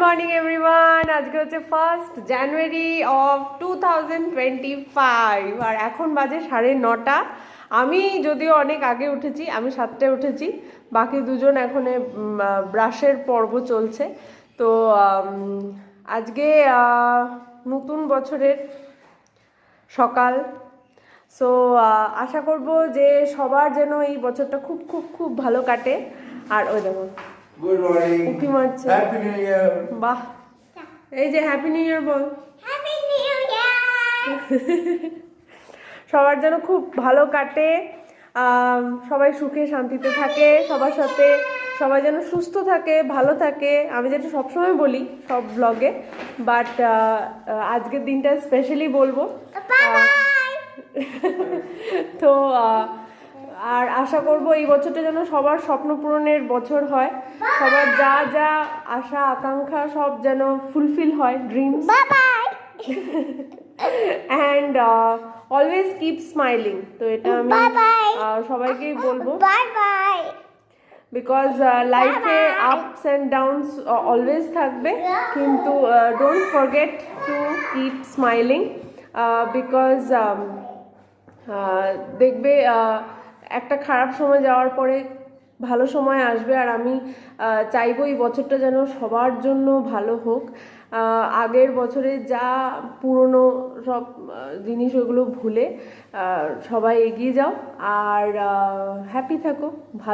Morning everyone. আজকে হচ্ছে 1st January of 2025 আর এখন বাজে 9:30। আমি যদিও অনেক আগে উঠেছি, আমি 7টায় উঠেছি, বাকি দুজন এখন ব্রাশের পর্ব চলছে। তো আজকে নতুন বছরের সকাল। সো আশা করব যে সবার যেন এই বছরটা খুব খুব খুব ভালো কাটে। আর ওই দেখো গুড মর্নিং, উঁকি মারছে। Happy new year. বাহ, এই যে হ্যাপি নিউ ইয়ার বল। Happy new year. সবার যেন খুব ভালো কাটে, সবাই সুখে শান্তিতে থাকে, সবার সাথে সবাই যেন সুস্থ থাকে, ভালো থাকে। আমি যেটা সবসময় বলি সব ব্লগে, বাট আজকের দিনটা স্পেশালি বলবো। তো আর আশা করব এই বছরটা যেন সবার স্বপ্ন পূরণের বছর হয়, সবার যা যা আশা আকাঙ্ক্ষা সব যেন ফুলফিল হয়, dreams. Bye bye. And always keep smiling. তো এটা আমি সবাইকেই বলবো, বাই বাই। বিকজ লাইফে আপস অ্যান্ড ডাউনস অলওয়েজ থাকবে, কিন্তু don't forget to keep smiling, because দেখবে একটা খারাপ সময় যাওয়ার পরে ভালো সময় আসবে। আর আমি চাইবো এই বছরটা যেন সবার জন্য ভালো হোক। আগের বছরে যা পুরনো সব জিনিস ওগুলো ভুলে সবাই এগিয়ে যাও আর হ্যাপি থাকো, ভালো